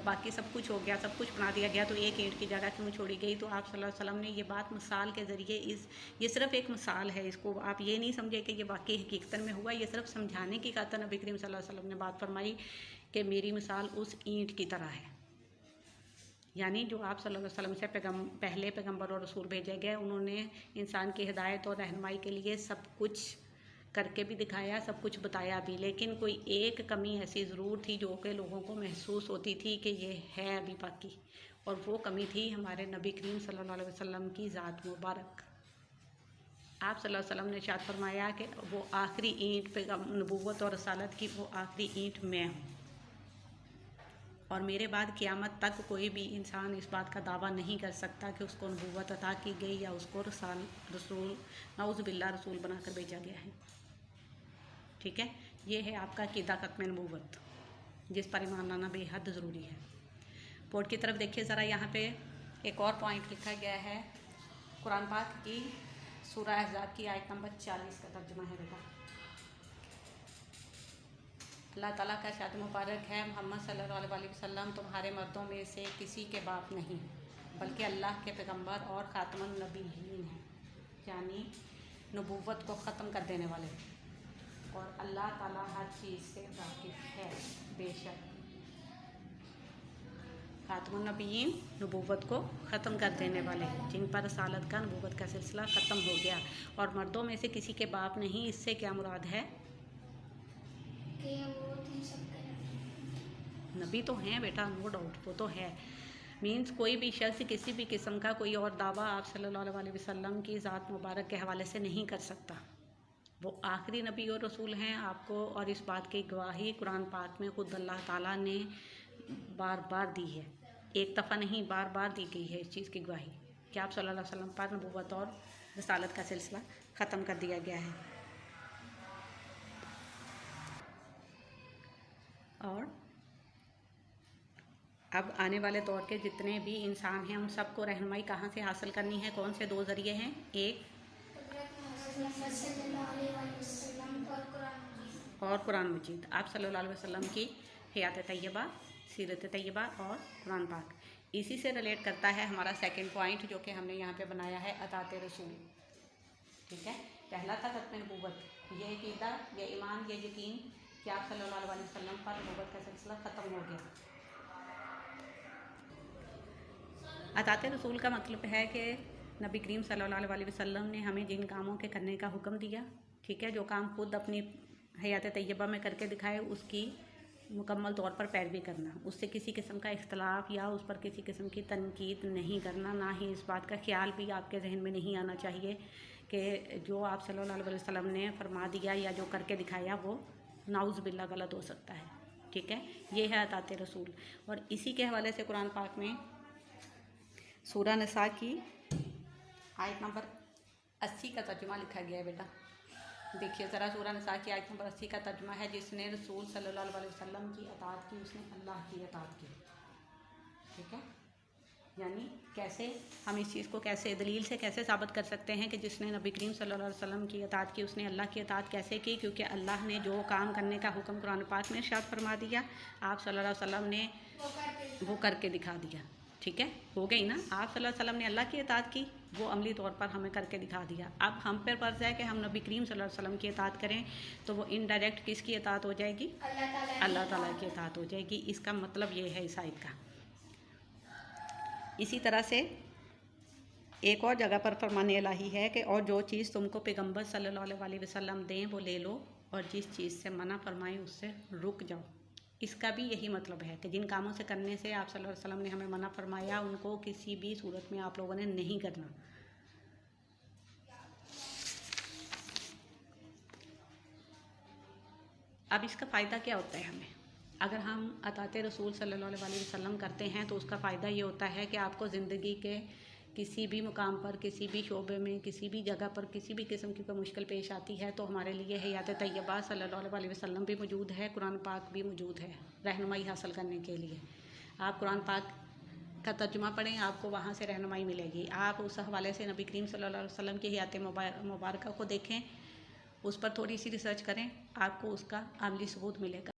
बाकी सब कुछ हो गया, सब कुछ बना दिया गया, तो एक ईंट की जगह क्यों छोड़ी गई? तो आप सल्लल्लाहु अलैहि वसल्लम ने ये बात मिसाल के ज़रिए ये सिर्फ एक मिसाल है, इसको आप ये नहीं समझे कि ये वाकई हकीकतन में हुआ। ये सिर्फ समझाने की खातिर नबी करीम सल्लल्लाहु अलैहि वसल्लम ने बात फरमाई कि मेरी मिसाल उस ईंट की तरह है। यानी जो आप सल्लल्लाहु अलैहि वसल्लम से पहले पैगम्बर और रसूल भेजे गए, उन्होंने इंसान की हिदायत और रहनुमाई के लिए सब कुछ करके भी दिखाया, सब कुछ बताया भी, लेकिन कोई एक कमी ऐसी ज़रूर थी जो कि लोगों को महसूस होती थी कि ये है अभी बाकी, और वो कमी थी हमारे नबी करीम सल्लल्लाहु अलैहि वसल्लम की ज़ात मुबारक। आप सल्लल्लाहु अलैहि वसल्लम ने इरशाद फरमाया कि वो आखिरी ईंट नबूवत और रसालत की, वो आखिरी ईंट मैं हूँ, और मेरे बाद क़यामत तक कोई भी इंसान इस बात का दावा नहीं कर सकता कि उसको नबूवत अता की गई या उसको रसूल नाउज़ बिल्लाह रसूल बनाकर भेजा गया है। ठीक है, ये है आपका अक़ीदा ख़त्म नबूवत, जिस पर ईमान लाना बेहद ज़रूरी है। बोर्ड की तरफ देखिए ज़रा, यहाँ पे एक और पॉइंट लिखा गया है, कुरान पाक की सूरह अहज़ाब की आयत नंबर 40 का तर्जुमा है बेटा। अल्लाह ताला का शाद मुबारक है, मोहम्मद सल्लल्लाहु अलैहि वसल्लम तुम्हारे मर्दों में से किसी के बाप नहीं, बल्कि अल्लाह के पैगम्बर और ख़ातमुन नबीयीन हैं, यानी नबूवत को ख़त्म कर देने वाले, और अल्लाह ताला हर चीज़ से वाकिफ़ है। बेशक ख़ातमुन नबीयीन नबूवत को ख़त्म कर देने वाले, जिन पर रसालत का नबूवत का सिलसिला ख़त्म हो गया, और मर्दों में से किसी के बाप नहीं, इससे क्या मुराद है? नबी तो हैं बेटा, नो डाउट, वो तो है। मीन्स कोई भी शख्स किसी भी किस्म का कोई और दावा आप सल्लल्लाहु अलैहि वसल्लम की ज़ात मुबारक के हवाले से नहीं कर सकता। वो आखिरी नबी और रसूल हैं आपको, और इस बात की गवाही कुरान पाक में खुद अल्लाह ताला ने बार बार दी है, एक दफ़ा नहीं बार बार दी गई है इस चीज़ की गवाही कि आप सल्लल्लाहु अलैहि वसल्लम पर नबूवत और रसालत का सिलसिला ख़त्म कर दिया गया है। और अब आने वाले दौर के जितने भी इंसान हैं उन सबको रहनुमाई कहाँ से हासिल करनी है? कौन से दो ज़रिए हैं? एक और कुरान मजीद, आप सल्लल्लाहु अलैहि वसल्लम की हयात तैयबा, सीरत तैयबा और कुरान पाक। इसी से रिलेट करता है हमारा सेकंड पॉइंट जो कि हमने यहाँ पे बनाया है, अतात रसूल। ठीक है, पहला था ख़त्म नबूवत, ये अक़ीदा, ये ईमान, ये यकीन कि आप सल्लल्लाहु अलैहि वसल्लम पर नबूवत का सिलसिला ख़त्म हो गया। अतात रसूल का मतलब है कि नबी करीम सल्लल्लाहु अलैहि वसल्लम ने हमें जिन कामों के करने का हुक्म दिया, ठीक है, जो काम खुद अपनी हयात तैयबा में करके दिखाए, उसकी मुकम्मल तौर पर पैरवी करना, उससे किसी किस्म का इख्तलाफ या उस पर किसी किस्म की तनकीद नहीं करना, ना ही इस बात का ख्याल भी आपके जहन में नहीं आना चाहिए कि जो आप सल्लल्लाहु अलैहि वसल्लम ने फरमा दिया या जो करके दिखाया वो नाउज़ बिल्लाह गलत हो सकता है। ठीक है, ये है अतात रसूल। और इसी के हवाले से कुरान पाक में सूरह निसा की आयत नंबर 80 का तर्जुमा लिखा गया है बेटा। देखिए ज़रा, सूरह निसा की आयत नंबर 80 का तर्जुमा है, जिसने रसूल सल्लल्लाहु अलैहि वसल्लम की अताअत की उसने अल्लाह की अताअत की। ठीक है, यानी कैसे हम इस चीज़ को कैसे दलील से कैसे साबित कर सकते हैं कि जिसने नबी करीम सल्लल्लाहु अलैहि वसल्लम की अताअत की उसने अल्लाह की अताअत कैसे की? क्योंकि अल्लाह ने जो काम करने का हुक्म कुरान पाक में इरशाद फरमा दिया, आप सल्लल्लाहु अलैहि वसल्लम ने वो करके दिखा दिया। ठीक है, हो गई ना, आप सल्लल्लाहु अलैहि वसल्लम ने अल्लाह की अताअत की, वो अमली तौर पर हमें करके दिखा दिया। अब हम पर फर्ज है कि हम नबी करीम सल्लल्लाहु अलैहि वसल्लम की अताअत करें, तो वो इनडायरेक्ट किसकी अताअत हो जाएगी? अल्लाह ताला की अताअत हो जाएगी। इसका मतलब ये है इस आयत का। इसी तरह से एक और जगह पर फरमाने इलाही है कि और जो चीज़ तुमको पैगम्बर सल्लल्लाहु अलैहि वसल्लम दें वो ले लो, और जिस चीज़ से मना फरमाएं उससे रुक जाओ। इसका भी यही मतलब है कि जिन कामों से करने से आप सल्लल्लाहु अलैहि वसल्लम ने हमें मना फरमाया, उनको किसी भी सूरत में आप लोगों ने नहीं करना। अब इसका फ़ायदा क्या होता है हमें? अगर हम अतात रसूल सल्लल्लाहु अलैहि वसल्लम करते हैं तो उसका फ़ायदा ये होता है कि आपको ज़िंदगी के किसी भी मुकाम पर, किसी भी शोबे में, किसी भी जगह पर, किसी भी किस्म की कोई मुश्किल पेश आती है तो हमारे लिए हयात तैयबा सल्लल्लाहु अलैहि वसल्लम भी मौजूद है, कुरान पाक भी मौजूद है रहनुमाई हासिल करने के लिए। आप कुरान पाक का तर्जुमा पढ़ें, आपको वहाँ से रहनुमाई मिलेगी। आप उस हवाले से नबी करीम सल्लल्लाहु अलैहि वसल्लम की हयात मुबारक को देखें, उस पर थोड़ी सी रिसर्च करें, आपको उसका अमली सबूत मिलेगा।